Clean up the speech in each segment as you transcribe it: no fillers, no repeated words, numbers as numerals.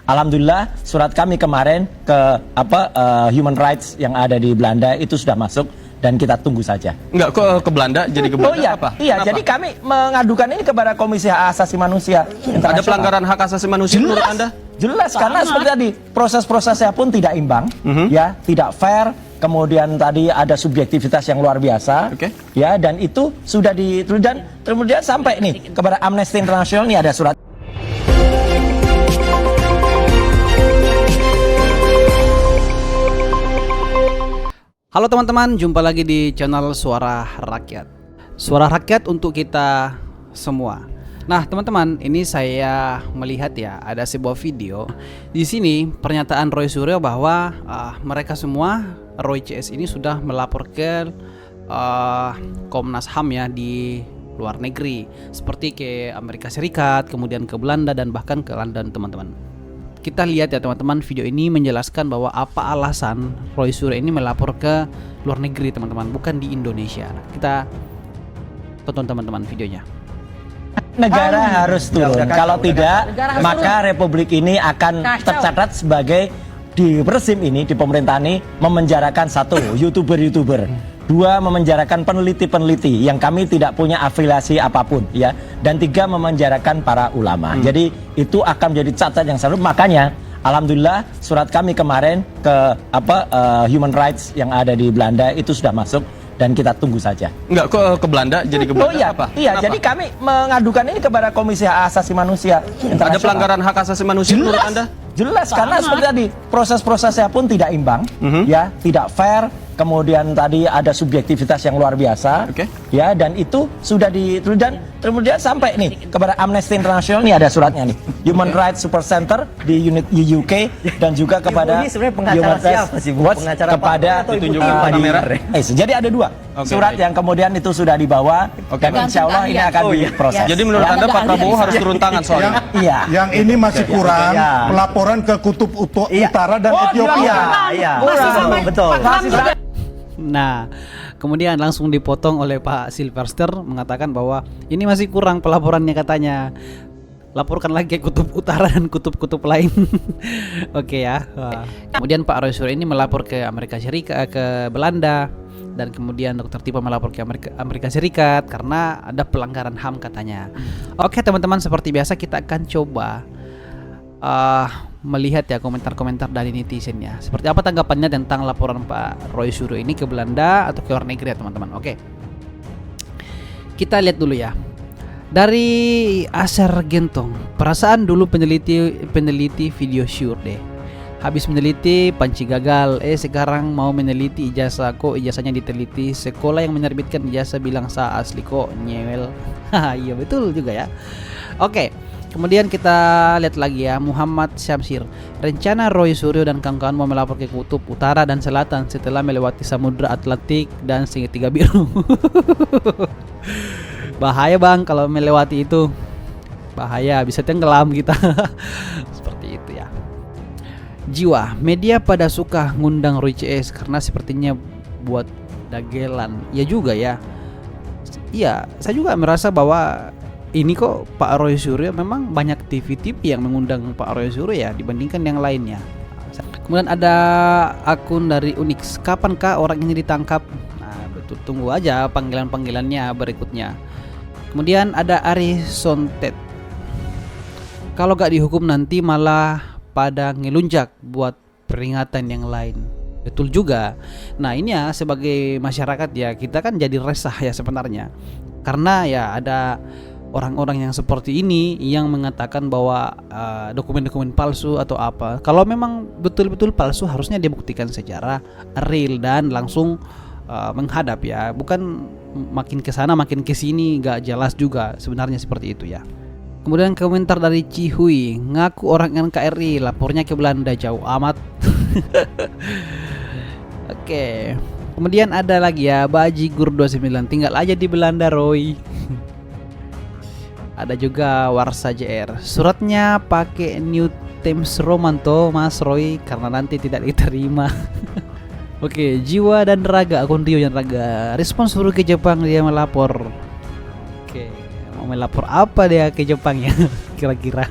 Alhamdulillah surat kami kemarin ke Human Rights yang ada di Belanda itu sudah masuk dan kita tunggu saja. Enggak, kok ke Belanda jadi ke Belanda? Oh iya, apa? Iya. Kenapa? Jadi kami mengadukan ini kepada Komisi Hak Asasi Manusia Internasional. Ada pelanggaran hak asasi manusia menurut Anda? Jelas, karena seperti tadi proses-prosesnya pun tidak imbang, ya, tidak fair. Kemudian tadi ada subjektivitas yang luar biasa, ya, dan itu sudah dan kemudian sampai nih kepada Amnesty International ini ada surat. Halo teman-teman, jumpa lagi di channel Suara Rakyat. Suara Rakyat untuk kita semua. Nah, teman-teman, ini saya melihat ya ada sebuah video. Di sini pernyataan Roy Suryo bahwa mereka semua Roy CS ini sudah melapor ke Komnas HAM ya di luar negeri, seperti ke Amerika Serikat, kemudian ke Belanda dan bahkan ke London, teman-teman. Kita lihat ya teman-teman, video ini menjelaskan bahwa apa alasan Roy Suryo ini melapor ke luar negeri, teman-teman, bukan di Indonesia. Kita tonton teman-teman videonya. Negara harus turun. Kalau tidak, maka republik ini akan tercatat sebagai di rezim ini, di pemerintahan ini memenjarakan satu YouTuber, dua memenjarakan peneliti-peneliti yang kami tidak punya afiliasi apapun, ya, dan tiga memenjarakan para ulama. Jadi itu akan menjadi catatan yang serius. Makanya alhamdulillah surat kami kemarin ke Human Rights yang ada di Belanda itu sudah masuk dan kita tunggu saja. Enggak, kok ke Belanda jadi ke Belanda? Oh iya, apa? iya. Jadi kami mengadukan ini kepada Komisi Hak Asasi Manusia Internasional. Ada pelanggaran hak asasi manusia menurut Anda? Jelas, karena seperti tadi proses-prosesnya pun tidak imbang, ya, tidak fair. Kemudian tadi ada subjektivitas yang luar biasa, ya, dan itu sudah dan kemudian sampai nih kepada Amnesty International ini ada suratnya nih, Human Rights Super Center di unit UK dan juga kepada Human Rights Watch kepada jadi ada dua surat yang kemudian itu sudah dibawa dan insya Allah ini akan diproses. Jadi menurut Anda Pak Prabowo harus turun tangan soalnya? Iya. Yang ini masih kurang pelaporan ke Kutub Utara dan Ethiopia. Iya. Betul. Nah, kemudian langsung dipotong oleh Pak Silverster mengatakan bahwa ini masih kurang pelaporannya katanya. Laporkan lagi ke Kutub Utara dan kutub-kutub lain. Oke ya. Kemudian Pak Roy Suryo ini melapor ke Amerika Serikat, ke Belanda, dan kemudian Dr. Tipa melapor ke Amerika Serikat karena ada pelanggaran HAM katanya. Oke teman-teman, seperti biasa kita akan coba melihat ya komentar-komentar dari netizennya. Seperti apa tanggapannya tentang laporan Pak Roy Suryo ini ke Belanda atau ke luar negeri ya teman-teman. Oke. Kita lihat dulu ya. Dari Asar Gentong, perasaan dulu peneliti video shoot deh. Habis meneliti panci gagal, sekarang mau meneliti ijazah, kok ijazahnya diteliti. Sekolah yang menerbitkan ijazah bilang sah asli kok nyewel. Iya betul juga ya. Oke. Kemudian kita lihat lagi ya, Muhammad Syamsir. Rencana Roy Suryo dan kawan-kawan mau melapor ke Kutub Utara dan Selatan setelah melewati Samudra Atlantik dan Segitiga Biru. Bahaya bang kalau melewati itu. Bahaya, bisa tenggelam kita. Seperti itu ya. Jiwa, media pada suka ngundang Roy CS karena sepertinya buat dagelan. Ya juga ya. Iya, saya juga merasa bahwa ini kok Pak Roy Suryo memang banyak TV-TV yang mengundang Pak Roy Suryo ya dibandingkan yang lainnya. Kemudian ada akun dari Unix. Kapankah orang ini ditangkap? Nah, betul, tunggu aja panggilan-panggilannya berikutnya. Kemudian ada Ari Sontet. Kalau gak dihukum nanti malah pada ngelunjak buat peringatan yang lain. Betul juga. Nah, ini ya sebagai masyarakat ya kita kan jadi resah ya sebenarnya. Karena ya ada orang-orang yang seperti ini yang mengatakan bahwa dokumen-dokumen palsu atau apa. Kalau memang betul-betul palsu harusnya dia buktikan secara real dan langsung menghadap ya. Bukan makin ke sana makin ke sini gak jelas juga sebenarnya seperti itu ya. Kemudian komentar dari Cihui, ngaku orang NKRI lapornya ke Belanda jauh amat. Oke. Kemudian ada lagi ya Baji Gur 29, tinggal aja di Belanda Roy. Ada juga Warsa JR. Suratnya pakai New Thames Romanto Mas Roy karena nanti tidak diterima. Oke, Jiwa dan Raga, akun Rio dan Raga. Respon suruh ke Jepang dia melapor. Oke, mau melapor apa dia ke Jepang ya? Kira-kira.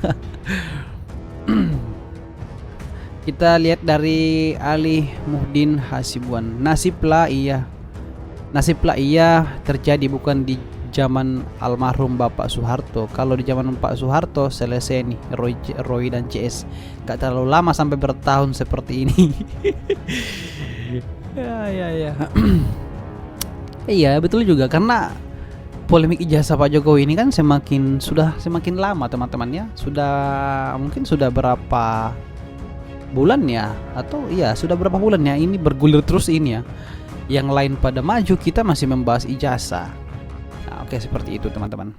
Kita lihat dari Ali Muhdin Hasibuan. Nasiblah iya terjadi bukan di zaman almarhum Bapak Soeharto. Kalau di zaman Pak Soeharto selesai nih Roy dan CS. Gak terlalu lama sampai bertahun seperti ini. ya. Iya betul juga, karena polemik ijazah Pak Jokowi ini kan semakin lama teman-teman ya. Mungkin sudah berapa bulan ya, atau iya sudah berapa bulan ya ini bergulir terus ini ya. Yang lain pada maju, kita masih membahas ijazah. Nah, oke, seperti itu teman-teman.